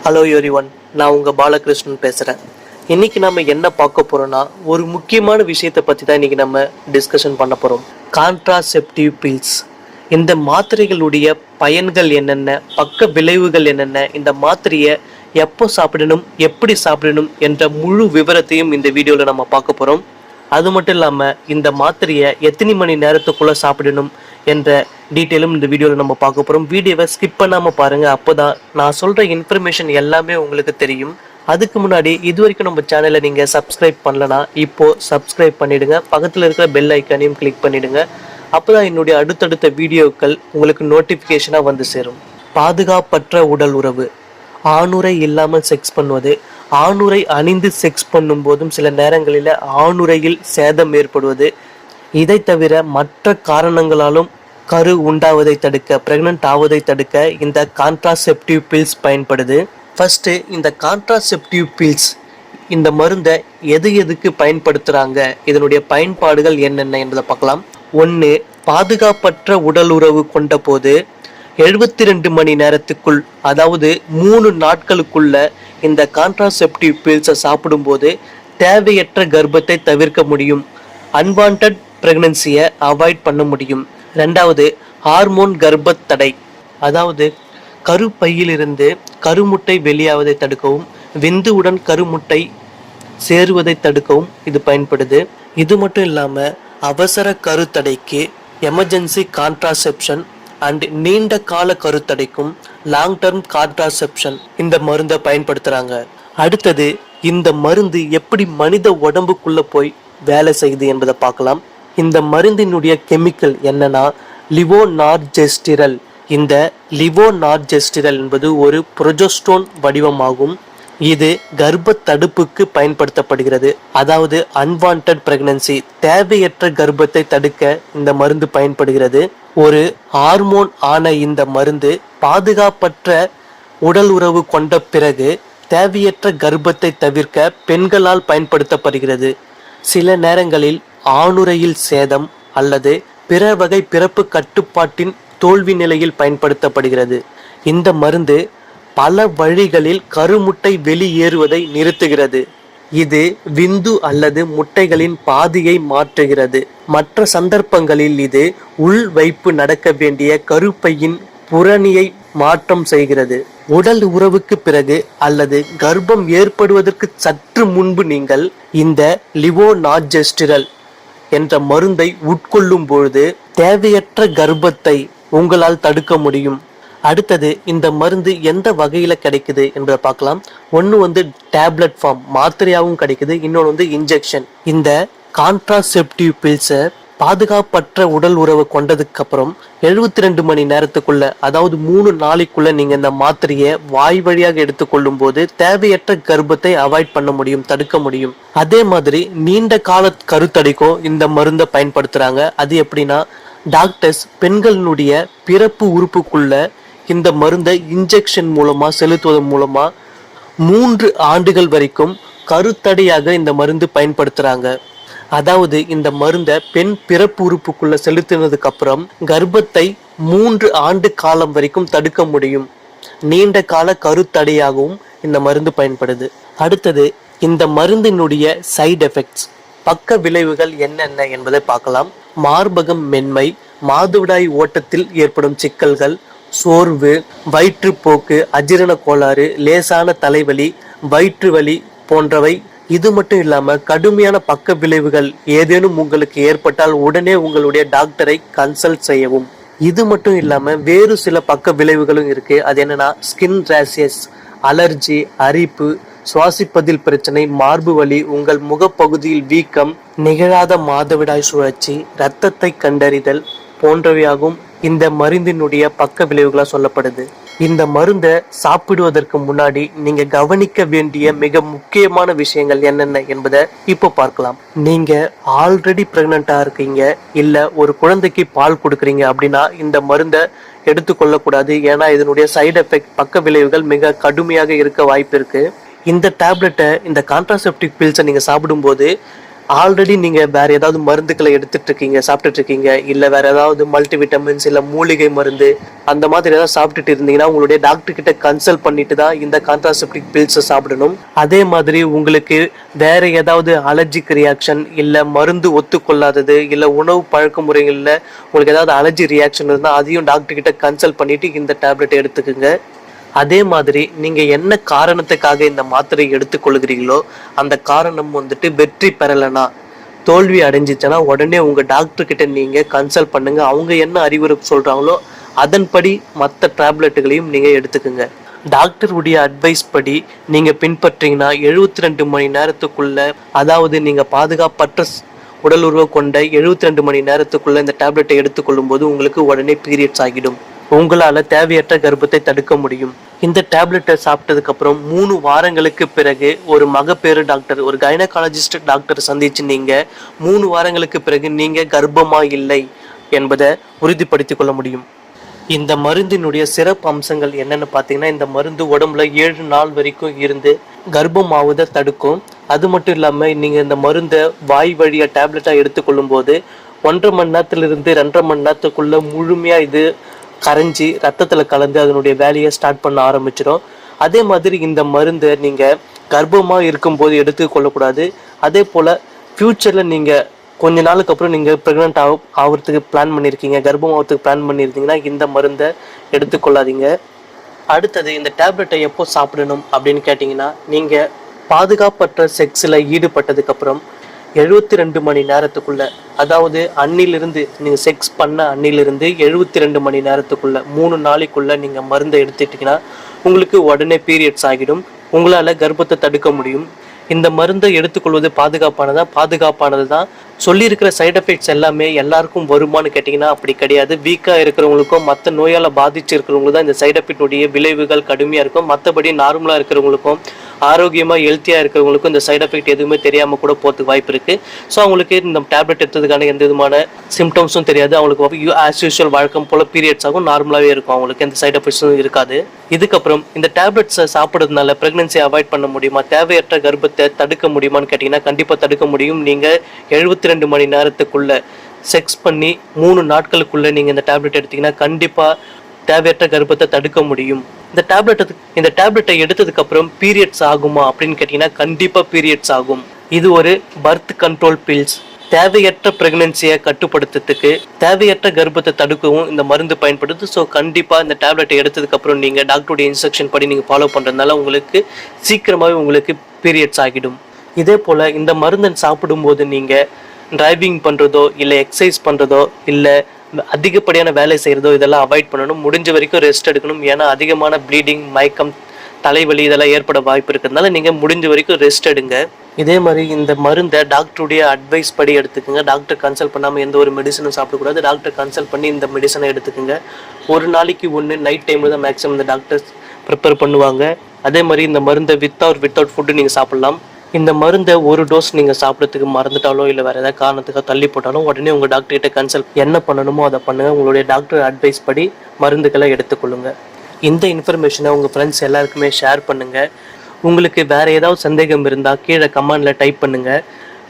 Hello everyone, நான் உங்கள் பாலகிருஷ்ணன் பேசுகிறேன். இன்றைக்கி நம்ம என்ன பார்க்க போகிறோன்னா, ஒரு முக்கியமான விஷயத்தை பற்றி தான் இன்றைக்கி நம்ம டிஸ்கஷன் பண்ண போகிறோம். Contraceptive pills. இந்த மாத்திரைகளுடைய பயன்கள் என்னென்ன, பக்க விளைவுகள் என்னென்ன, இந்த மாத்திரையை எப்போ சாப்பிடணும், எப்படி சாப்பிடணும் என்ற முழு விவரத்தையும் இந்த வீடியோவில் நம்ம பார்க்க போகிறோம். அது மட்டும் இல்லாமல் இந்த மாத்திரையை எத்தனை மணி நேரத்துக்குள்ளே சாப்பிடணும் என்ற டீட்டெயிலும் இந்த வீடியோவில் நம்ம பார்க்க போகிறோம். வீடியோவை ஸ்கிப் பண்ணாமல் பாருங்கள், அப்போ தான் நான் சொல்கிற இன்ஃபர்மேஷன் எல்லாமே உங்களுக்கு தெரியும். அதுக்கு முன்னாடி இது வரைக்கும் நம்ம சேனலை நீங்கள் சப்ஸ்கிரைப் பண்ணலனா இப்போது சப்ஸ்கிரைப் பண்ணிவிடுங்க. பக்கத்தில் இருக்கிற பெல் ஐக்கானையும் கிளிக் பண்ணிவிடுங்க. அப்போ தான் என்னுடைய அடுத்தடுத்த வீடியோக்கள் உங்களுக்கு நோட்டிஃபிகேஷனாக வந்து சேரும். பாதுகாப்பற்ற உடல் உறவு. ஆணுரை இல்லாமல் செக்ஸ் பண்ணுவது. ஆணுரை அணிந்து செக்ஸ் பண்ணும் போதும் சில நேரங்களில் ஆணுரையில் சேதம் ஏற்படுவது. இதை தவிர மற்ற காரணங்களாலும் கரு உண்டாவதை தடுக்க, பிரெக்னன்ட் ஆவதை தடுக்க இந்த கான்ட்ராசெப்டிவ் பில்ஸ் பயன்படுது. ஃபர்ஸ்ட், இந்த கான்ட்ராசெப்டிவ் பில்ஸ் இந்த மருந்தை எதுக்கு பயன்படுத்துகிறாங்க, இதனுடைய பயன்பாடுகள் என்னென்ன என்பதை பார்க்கலாம். 1. பாதுகாப்பற்ற உடல் உறவு கொண்ட போது 72 மணி நேரத்துக்குள், அதாவது 3 நாட்களுக்குள்ள இந்த கான்ட்ராசெப்டிவ் பில்ஸை சாப்பிடும்போது தேவையற்ற கர்ப்பத்தை தவிர்க்க முடியும். அன்வான்ட் பிரெக்னன்சியை அவாய்ட் பண்ண முடியும். 2. ஹார்மோன் கர்ப்ப தடை, அதாவது கருப்பையிலிருந்து கருமுட்டை வெளியாவதை தடுக்கவும் விந்துவுடன் கருமுட்டை சேருவதை தடுக்கவும் இது பயன்படுது. இது மட்டும் இல்லாமல் அவசர கருத்தடைக்கு எமர்ஜென்சி கான்ட்ராசெப்ஷன் அண்ட் நீண்ட கால கருத்தடைக்கும் லாங் டர்ம் கான்ட்ராசெப்ஷன் இந்த மருந்தை பயன்படுத்துகிறாங்க. அடுத்தது, இந்த மருந்து எப்படி மனித உடம்புக்குள்ளே போய் வேலை செய்யுது என்பதை பார்க்கலாம். இந்த மருந்தினுடைய கெமிக்கல் என்னன்னா லிவோனார்ஜெஸ்டிரல். இந்த லிவோனார்ஜெஸ்டிரல் என்பது ஒரு புரோஜெஸ்டோன் வடிவமாகும். இது கர்ப்ப தடுப்புக்கு பயன்படுத்தப்படுகிறது. அதாவது அன்வான்ட் பிரெக்னன்சி, தேவையற்ற கர்ப்பத்தை தடுக்க இந்த மருந்து பயன்படுகிறது. ஒரு ஹார்மோன் ஆன இந்த மருந்து பாதுகாப்பற்ற உடல் உறவு கொண்ட பிறகு தேவையற்ற கர்ப்பத்தை தவிர்க்க பெண்களால் பயன்படுத்தப்படுகிறது. சில நேரங்களில் ஆணுரையில் சேதம் அல்லது பிற வகை பிறப்பு கட்டுப்பாட்டின் தோல்வி நிலையில் பயன்படுத்தப்படுகிறது. இந்த மருந்து பல வழிகளில் கருமுட்டை வெளியேறுவதை நிறுத்துகிறது. இது விந்து அல்லது முட்டைகளின் பாதியை மாற்றுகிறது. மற்ற சந்தர்ப்பங்களில் இது உள் வைப்பு நடக்க வேண்டிய கருப்பையின் புறணியை மாற்றம் செய்கிறது. உடல் உறவுக்கு பிறகு அல்லது கர்ப்பம் ஏற்படுவதற்கு சற்று முன்பு நீங்கள் இந்த லிவோனார்ஜெஸ்டிரல் என்ற மருந்தை உட்கொள்ளும் பொழுது தேவையற்ற கர்ப்பத்தை உங்களால் தடுக்க முடியும். அடுத்தது, இந்த மருந்து எந்த வகையில கிடைக்குது என்பதை பார்க்கலாம். ஒன்று டேப்லெட் ஃபார்ம், மாத்திரையாகவும் கிடைக்குது. இன்னொன்று இன்ஜெக்ஷன். இந்த கான்ட்ராசெப்டிவ் பில்ஸை பாதுகாப்பற்ற உடல் உறவு கொண்டதுக்கு அப்புறம் 72 மணி நேரத்துக்குள்ள, அதாவது 3 நாளைக்குள்ள நீங்க இந்த மாத்திரையை வாய் வழியாக எடுத்துக்கொள்ளும் போது தேவையற்ற கர்ப்பத்தை அவாய்ட் பண்ண முடியும், தடுக்க முடியும். அதே மாதிரி நீண்ட கால கருத்தடைக்கும் இந்த மருந்தை பயன்படுத்துறாங்க. அது எப்படின்னா, டாக்டர்ஸ் பெண்களினுடைய பிறப்பு உறுப்புக்குள்ள இந்த மருந்தை இன்ஜெக்ஷன் மூலமா செலுத்துவதன் மூலமா 3 ஆண்டுகள் வரைக்கும் கருத்தடையாக இந்த மருந்து பயன்படுத்துறாங்க. அதாவது இந்த மருந்தை பெண் பிறப்பு உறுப்புக்குள்ள செலுத்தினதுக்கு அப்புறம் கர்ப்பத்தை 3 ஆண்டு காலம் வரைக்கும் தடுக்க முடியும். நீண்ட கால கருத்தடையாகவும் இந்த மருந்து பயன்படுது. அடுத்தது, இந்த மருந்தினுடைய சைடு எஃபெக்ட்ஸ், பக்க விளைவுகள் என்னென்ன என்பதை பார்க்கலாம். மார்பகம் மென்மை, மாதவிடாய் ஓட்டத்தில் ஏற்படும் சிக்கல்கள், சோர்வு, வயிற்றுப்போக்கு, அஜீரண கோளாறு, லேசான தலைவலி, வயிற்று வலி போன்றவை. இது மட்டும் இல்லாம கடுமையான பக்க விளைவுகள் ஏதேனும் உங்களுக்கு ஏற்பட்டால் உடனே உங்களுடைய டாக்டரை கன்சல்ட் செய்யவும். இது மட்டும் இல்லாம வேறு சில பக்க விளைவுகளும் இருக்கு. அது என்னன்னா, ஸ்கின் ரேஷஸ், அலர்ஜி, அரிப்பு, சுவாசிப்பதில் பிரச்சனை, மார்பு வலி, உங்கள் முகப்பகுதியில் வீக்கம், நிகழாத மாதவிடாய் சுழற்சி, இரத்தத்தை கண்டறிதல் போன்றவையாகும் இந்த மருந்தினுடைய பக்க விளைவுகளா சொல்லப்படுது. இந்த மருந்தை சாப்பிடுவதற்கு முன்னாடி நீங்க கவனிக்க வேண்டிய மிக முக்கியமான விஷயங்கள் என்னென்ன என்பதை இப்போ பார்க்கலாம். நீங்க ஆல்ரெடி பிரெக்னண்டா இருக்கீங்க, இல்ல ஒரு குழந்தைக்கு பால் கொடுக்குறீங்க அப்படின்னா இந்த மருந்தை எடுத்துக்கொள்ளக்கூடாது. ஏன்னா இதனுடைய சைடு எஃபெக்ட், பக்க விளைவுகள் மிக கடுமையாக இருக்க வாய்ப்பு இருக்கு. இந்த டேப்லெட்டை, இந்த கான்ட்ராசெப்டிவ் பில்ஸை நீங்க சாப்பிடும்போது ஆல்ரெடி நீங்க வேற ஏதாவது மருந்துக்களை எடுத்துட்டு இருக்கீங்க, சாப்பிட்டுட்டு இருக்கீங்க, இல்ல வேற ஏதாவது மல்டி விட்டமின்ஸ் இல்ல மூலிகை மருந்து அந்த மாதிரி ஏதாவது சாப்பிட்டுட்டு இருந்தீங்கன்னா உங்களுடைய டாக்டர் கிட்ட கன்சல்ட் பண்ணிட்டு தான் இந்த கான்ட்ராசெப்டிவ் பில்ஸை சாப்பிடணும். அதே மாதிரி உங்களுக்கு வேற ஏதாவது அலர்ஜிக் ரியாக்ஷன் இல்ல மருந்து ஒத்துக்கொள்ளாதது இல்ல உணவு பழக்க முறைகள்ல உங்களுக்கு ஏதாவது அலர்ஜி ரியாக்ஷன் இருந்தால் அதையும் டாக்டர் கிட்ட கன்சல்ட் பண்ணிட்டு இந்த டேப்லெட் எடுத்துக்குங்க. அதே மாதிரி நீங்க என்ன காரணத்துக்காக இந்த மாத்திரை எடுத்துக்கொள்கிறீங்களோ அந்த காரணம் வெற்றி பெறலைன்னா, தோல்வி அடைஞ்சிச்சுன்னா உடனே உங்க டாக்டர் கிட்ட நீங்க கன்சல்ட் பண்ணுங்க. அவங்க என்ன அறிவுரை சொல்றாங்களோ அதன்படி மற்ற டேப்லெட்டுகளையும் நீங்க எடுத்துக்குங்க. டாக்டருடைய அட்வைஸ் படி நீங்க பின்பற்றீங்கன்னா 72 மணி நேரத்துக்குள்ள, அதாவது நீங்க பாதுகாப்பற்ற உடல் உறவு கொண்ட 72 மணி நேரத்துக்குள்ள இந்த டேப்லெட்டை எடுத்துக்கொள்ளும் போது உங்களுக்கு உடனே பீரியட்ஸ் ஆகிடும். உங்களால தேவையற்ற கர்ப்பத்தை தடுக்க முடியும். இந்த டேப்லெட்டை சாப்பிட்டதுக்கு அப்புறம் 3 வாரங்களுக்கு பிறகு ஒரு மகப்பேறு டாக்டர், ஒரு கைனகாலஜிஸ்ட் டாக்டர் சந்திச்சு நீங்க 3 வாரங்களுக்கு பிறகு நீங்க கர்ப்பமா இல்லை என்பதை உறுதிப்படுத்திக் கொள்ள முடியும். இந்த மருந்தினுடைய சிறப்பு அம்சங்கள் என்னன்னு பார்த்தீங்கன்னா, இந்த மருந்து உடம்புல 7 நாள் வரைக்கும் இருந்து கர்ப்பமாவதை தடுக்கும். அது மட்டும் இல்லாம நீங்க இந்த மருந்தை வாய் வழியா டேப்லெட்டா எடுத்துக்கொள்ளும் போது 1.5 மணி நேரத்திலிருந்து 2.5 மணி நேரத்துக்குள்ள முழுமையா இது கரைஞ்சி ரத்தத்துல கலந்து அதனுடைய வேலையை ஸ்டார்ட் பண்ண ஆரம்பிச்சிடும். அதே மாதிரி இந்த மருந்தை நீங்க கர்ப்பமா இருக்கும்போது எடுத்துக்கொள்ளக்கூடாது. அதே போல ஃபியூச்சர்ல நீங்க கொஞ்ச நாளுக்கு அப்புறம் நீங்க பிரெக்னென்ட் ஆகிறதுக்கு பிளான் பண்ணியிருக்கீங்க, கர்ப்பம் ஆகிறதுக்கு பிளான் பண்ணியிருந்தீங்கன்னா இந்த மருந்தை எடுத்துக்கொள்ளாதீங்க. அடுத்தது, இந்த டேப்லெட்டை எப்போ சாப்பிடணும் அப்படின்னு கேட்டிங்கன்னா, நீங்க பாதுகாப்பற்ற செக்ஸில் ஈடுபட்டதுக்கு அப்புறம் 72 மணி நேரத்துக்குள்ள, அதாவது அன்னிலிருந்து நீங்க செக்ஸ் பண்ண அன்னிலிருந்து 72 மணி நேரத்துக்குள்ள 3 நாளைக்குள்ள நீங்க மருந்தை எடுத்துட்டீங்கன்னா உங்களுக்கு உடனே பீரியட்ஸ் ஆகிடும். உங்களால கர்ப்பத்தை தடுக்க முடியும். இந்த மருந்தை எடுத்துக்கொள்வது பாதுகாப்பானது தான். சொல்லியிருக்கிற சைட் எஃபெக்ட்ஸ் எல்லாமே எல்லாருக்கும் வருமானு கேட்டிங்கன்னா அப்படி கிடையாது. வீக்காக இருக்கிறவங்களுக்கும் மற்ற நோயால் பாதிச்சு இருக்கிறவங்களுக்கு தான் இந்த சைட் எஃபெக்டுடைய விளைவுகள் கடுமையாக இருக்கும். மற்றபடி நார்மலாக இருக்கிறவங்களுக்கும் ஆரோக்கியமாக ஹெல்த்தியாக இருக்கிறவங்களுக்கும் இந்த சைட் எஃபெக்ட் எதுவுமே தெரியாமல் கூட போகிறதுக்கு வாய்ப்பு இருக்குது. ஸோ அவங்களுக்கு இந்த டேப்லெட் எடுத்ததுக்கான எந்த விதமான சிம்டம்ஸும் தெரியாது. அவங்களுக்கு ஆஸ் யூஷுவல் வழக்கம் போல் பீரியட்ஸ் ஆகும், நார்மலாகவே இருக்கும், அவங்களுக்கு எந்த சைட் எஃபெக்ட்ஸும் இருக்காது. இதுக்கப்புறம் இந்த டேப்லெட்ஸை சாப்பிட்றதுனால ப்ரெக்னன்சி அவாய்ட் பண்ண முடியுமா, தேவையற்ற கர்ப்பத்தை தடுக்க முடியுமான்னு கேட்டிங்கன்னா கண்டிப்பாக தடுக்க முடியும். நீங்கள் 72 மணி நேரத்துக்குள்ள செக்ஸ் பண்ணி 3 நாட்களுக்குள்ள நீங்கள் இந்த டேப்லெட் எடுத்தீங்கன்னா கண்டிப்பாக தேவையற்ற கர்ப்பத்தை தடுக்க முடியும். இந்த டேப்லெட்டை எடுத்ததுக்கு அப்புறம் பீரியட்ஸ் ஆகுமா அப்படின்னு கேட்டீங்கன்னா கண்டிப்பா பீரியட்ஸ் ஆகும். இது ஒரு பர்த் கண்ட்ரோல் பில்ஸ். தேவையற்ற பிரெக்னன்சியை கட்டுப்படுத்துறதுக்கு, தேவையற்ற கர்ப்பத்தை தடுக்கவும் இந்த மருந்து பயன்படுது. ஸோ கண்டிப்பா இந்த டேப்லெட்டை எடுத்ததுக்கு அப்புறம் நீங்க டாக்டருடைய இன்ஸ்ட்ரக்ஷன் படி நீங்க ஃபாலோ பண்றதுனால உங்களுக்கு சீக்கிரமாவே உங்களுக்கு பீரியட்ஸ் ஆகிடும். இதே போல இந்த மருந்தை சாப்பிடும்போது நீங்க டிரைவிங் பண்றதோ இல்ல எக்ஸசைஸ் பண்றதோ இல்ல அதிகப்படியான வேலை செய்யறதோ இதெல்லாம் அவாய்ட் பண்ணணும். முடிஞ்ச வரைக்கும் ரெஸ்ட் எடுக்கணும். ஏன்னா அதிகமான ப்ளீடிங், மயக்கம், தலைவலி இதெல்லாம் ஏற்பட வாய்ப்பு இருக்கிறதுனால நீங்க முடிஞ்ச வரைக்கும் ரெஸ்ட் எடுங்க. இதே மாதிரி இந்த மருந்தை டாக்டருடைய அட்வைஸ் படி எடுத்துக்கோங்க. டாக்டர் கன்சல்ட் பண்ணாமல் எந்த ஒரு மெடிசனும் சாப்பிடக்கூடாது. டாக்டர் கன்சல்ட் பண்ணி இந்த மெடிசனை எடுத்துக்கோங்க. ஒரு நாளைக்கு ஒன்று நைட் டைமில் தான் மேக்ஸிமம் இந்த டாக்டர்ஸ் ப்ரிப்பேர் பண்ணுவாங்க. அதே மாதிரி இந்த மருந்தை வித்தவுட் ஃபுட்டு நீங்கள் சாப்பிட்லாம். இந்த மருந்தை ஒரு டோஸ் நீங்கள் சாப்பிட்றதுக்கு மறந்துட்டாலோ இல்லை வேறு ஏதாவது காரணத்துக்காக தள்ளி போட்டாலும் உடனே உங்கள் டாக்டர்கிட்ட கன்சல்ட் என்ன பண்ணணுமோ அதை பண்ணுங்கள். உங்களுடைய டாக்டர் அட்வைஸ் படி மருந்துகளை எடுத்துக்கொள்ளுங்க. இந்த இன்ஃபர்மேஷனை உங்கள் ஃப்ரெண்ட்ஸ் எல்லாருக்குமே ஷேர் பண்ணுங்கள். உங்களுக்கு வேறு ஏதாவது சந்தேகம் இருந்தால் கீழே கமெண்டில் டைப் பண்ணுங்கள்.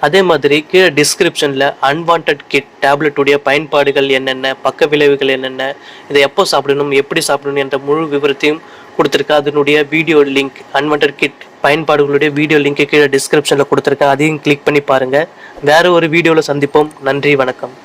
அதே மாதிரி கீழே டிஸ்கிரிப்ஷனில் அன்வான்ட் கிட் டேப்லெட்டுடைய பயன்பாடுகள் என்னென்ன, பக்க விளைவுகள் என்னென்ன, இதை எப்போ சாப்பிடணும், எப்படி சாப்பிடணும் என்ற முழு விவரத்தையும் கொடுத்துருக்கேன். அதனுடைய வீடியோ லிங்க், அன்வான்ட் கிட் பயன்பாடுகளுடைய வீடியோ லிங்க் கீழே டிஸ்கிரிப்ஷனில் கொடுத்துருக்கேன். அதையும் கிளிக் பண்ணி பாருங்கள். வேறு ஒரு வீடியோவில் சந்திப்போம். நன்றி, வணக்கம்.